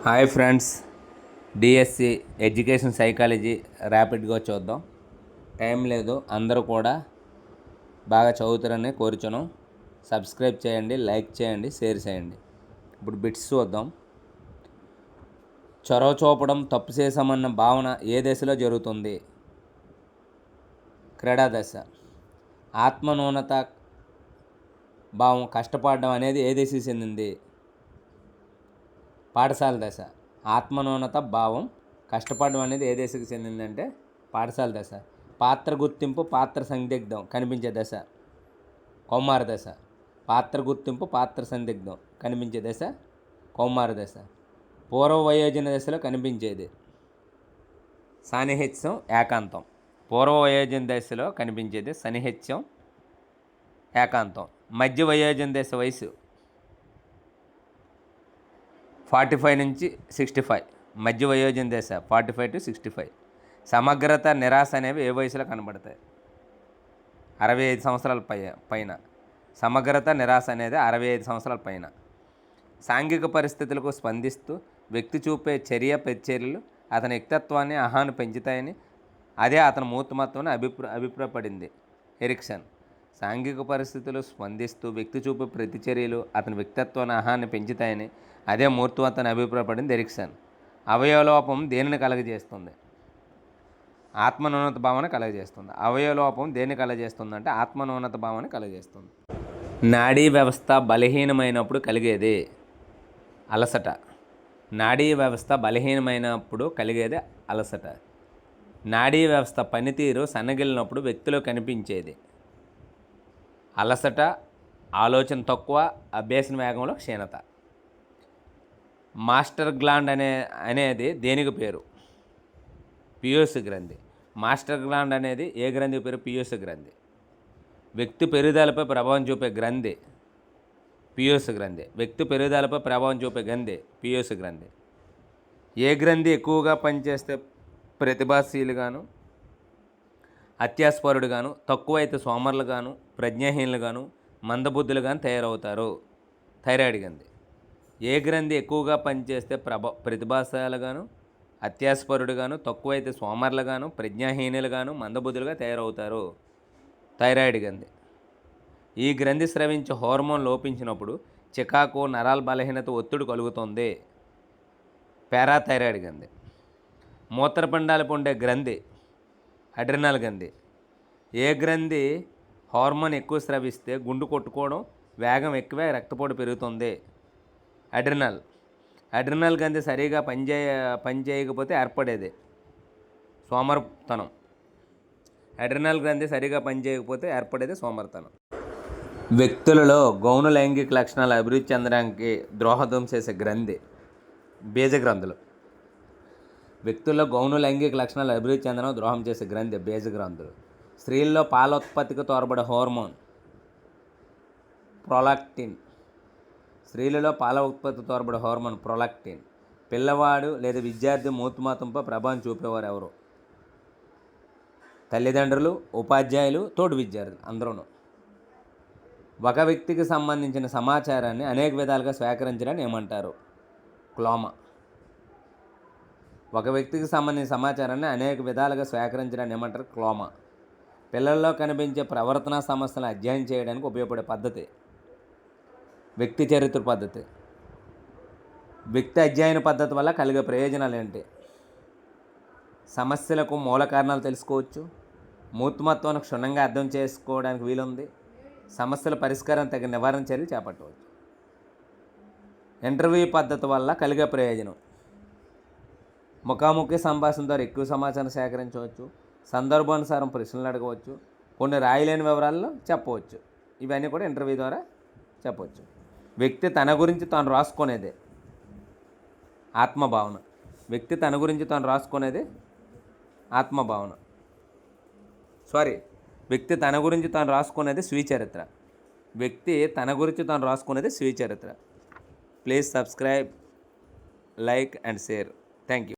Hi friends, DSC education psychology ర్యాపిడ్గా చూద్దాం. Time లేదు, అందరూ కూడా బాగా చదువుతారని కోరుచున్నాం. సబ్స్క్రైబ్ చేయండి, లైక్ చేయండి, షేర్ చేయండి. ఇప్పుడు బిట్స్ చూద్దాం. చొరవ చూపడం తప్పు చేసామన్న భావన ఏ దశలో జరుగుతుంది? క్రీడా దశ. ఆత్మన్యూనత భావం కష్టపడడం అనేది ఏ దశకు చెందింది? పాఠశాల దశ. ఆత్మన్యూనత భావం కష్టపడడం అనేది ఏ దశకు చెందిందంటే పాఠశాల దశ. పాత్ర గుర్తింపు, పాత్ర సందిగ్ధం కనిపించే దశ కౌమార దశ. పాత్ర గుర్తింపు, పాత్ర సందిగ్ధం కనిపించే దశ కౌమార దశ. పూర్వ వయోజన దశలో కనిపించేది సాన్నిహిత్యం, ఏకాంతం. పూర్వ వయోజన దశలో కనిపించేది సన్నిహిత్యం, ఏకాంతం. మధ్య వయోజన దశ వయసు 45 నుంచి 65. మధ్య వయోజన దశ 45 to 65. సమగ్రత, నిరాశ అనేవి ఏ వయసులో కనబడతాయి? 65 సంవత్సరాల పైన. సమగ్రత, నిరాశ అనేది 65 సంవత్సరాల పైన. సాంఘిక పరిస్థితులకు స్పందిస్తూ వ్యక్తి చూపే చర్య ప్రతిచర్యలు అతని వ్యక్తిత్వాన్ని, ఆహాన్ని పెంచుతాయని, అదే అతని మూర్తిమత్వాన్ని అభిప్రాయపడింది ఎరిక్సన్. సాంఘిక పరిస్థితులు స్పందిస్తూ వ్యక్తి చూపే ప్రతిచర్యలు అతని వ్యక్తిత్వాన్ని, ఆహాన్ని పెంచుతాయని, అదే మూర్తిమత్వాన్ని అభిప్రాయపడింది ఎరిక్సన్. అవయవలోపం దేనిని కలగజేస్తుంది? ఆత్మన్యూనత భావన కలగజేస్తుంది. అవయవలోపం దేన్ని కలగజేస్తుంది అంటే ఆత్మన్యూనత భావన కలగజేస్తుంది. నాడీ వ్యవస్థ బలహీనమైనప్పుడు కలిగేది అలసట. నాడీ వ్యవస్థ బలహీనమైనప్పుడు కలిగేది అలసట. నాడీ వ్యవస్థ పనితీరు సన్నగిలినప్పుడు వ్యక్తిలో కనిపించేది అలసట, ఆలోచన తక్కువ, అభ్యసన వేగంలో క్షీణత. మాస్టర్ గ్లాండ్ అనేది దేనికి పేరు? పియూస్ గ్రంథి. మాస్టర్ గ్లాండ్ అనేది ఏ గ్రంథి పేరు? పియూస్ గ్రంథి. వ్యక్తి పెరుగుదలపై ప్రభావం చూపే గ్రంథి పియూస్ గ్రంథి. వ్యక్తి పెరుగుదలపై ప్రభావం చూపే గ్రంథి పియూస్ గ్రంథి. ఏ గ్రంథి ఎక్కువగా పనిచేస్తే ప్రతిభాశీలుగాను, అత్యాస్పరుడుగాను, తక్కువైతే సోమరులుగాను, ప్రజ్ఞాహీనులుగాను, మందబుద్ధులుగాను తయారవుతారు? థైరాయిడ్ గ్రంథి. ఏ గ్రంథి ఎక్కువగా పనిచేస్తే ప్రతిభాశాలుగాను, అత్యాస్పరుడుగాను, తక్కువైతే సోమరులుగాను, ప్రజ్ఞాహీనులుగాను, మందబుద్ధులుగా తయారవుతారు? థైరాయిడ్ గ్రంథి. ఈ గ్రంథి స్రవించే హార్మోన్ లోపించినప్పుడు చికాకు, నరాల బలహీనత, ఒత్తిడి కలుగుతుంది? పారాథైరాయిడ్ గ్రంథి. మూత్రపిండాలు ఉండే గ్రంథి అడ్రినల్ గ్రంథి. ఏ గ్రంథి హార్మోన్ ఎక్కువ స్రవిస్తే గుండు కొట్టుకోవడం వేగం ఎక్కువై రక్తపోటు పెరుగుతుంది? అడ్రినల్. అడ్రినల్ గ్రంథి సరిగా పనిచేయకపోతే ఏర్పడేది సోమరితనం. అడ్రినల్ గ్రంథి సరిగా పనిచేయకపోతే ఏర్పడేది సోమరితనం. వ్యక్తులలో గౌణ లైంగిక లక్షణాలు అభివృద్ధి చెందడానికి దోహదం చేసే గ్రంథి బీజగ్రంథులు. వ్యక్తుల్లో గౌణ లైంగిక లక్షణాలు అభివృద్ధి చెందడం ద్రోహం చేసే గ్రంథి బీజగ్రంథులు. స్త్రీల్లో పాల ఉత్పత్తికి తోడ్పడే హార్మోన్ ప్రొలాక్టిన్. స్త్రీలలో పాల ఉత్పత్తి తోడ్పడే హార్మోన్ ప్రొలాక్టిన్. పిల్లవాడు లేదా విద్యార్థి మూర్తిమత్వంపై ప్రభావం చూపేవారు ఎవరు? తల్లిదండ్రులు, ఉపాధ్యాయులు, తోటి విద్యార్థులు అందరూ. ఒక వ్యక్తికి సంబంధించిన సమాచారాన్ని అనేక విధాలుగా స్వీకరించడాన్ని ఏమంటారు? క్లోమ. ఒక వ్యక్తికి సంబంధించిన సమాచారాన్ని అనేక విధాలుగా స్వీకరించడాన్ని ఏమంటారు? క్లోమ. పిల్లల్లో కనిపించే ప్రవర్తనా సమస్యలను అధ్యయనం చేయడానికి ఉపయోగపడే పద్ధతి వ్యక్తి చరిత్ర పద్ధతి. వ్యక్తి అధ్యయన పద్ధతి వల్ల కలిగే ప్రయోజనాలు ఏంటి? సమస్యలకు మూల కారణాలు తెలుసుకోవచ్చు. మూర్తిమత్వాన్ని క్షుణ్ణంగా అర్థం చేసుకోవడానికి వీలుంది. సమస్యల పరిష్కారం తగిన నివారణ చర్యలు చేపట్టవచ్చు. ఇంటర్వ్యూ పద్ధతి వల్ల కలిగే ప్రయోజనం ముఖాముఖి సంభాషణ ద్వారా ఎక్కువ సమాచారం సేకరించవచ్చు. సందర్భానుసారం ప్రశ్నలు అడగవచ్చు. కొన్ని రాయలేని వివరాలను చెప్పవచ్చు. ఇవన్నీ కూడా ఇంటర్వ్యూ ద్వారా చెప్పవచ్చు. వ్యక్తి తన గురించి తాను రాసుకునేదే ఆత్మభావన. వ్యక్తి తన గురించి తాను రాసుకునేది ఆత్మభావన. వ్యక్తి తన గురించి తాను రాసుకునేది స్వీయచరిత్ర. వ్యక్తి తన గురించి తాను రాసుకునేది స్వీయచరిత్ర. Please subscribe, like and share. Thank you.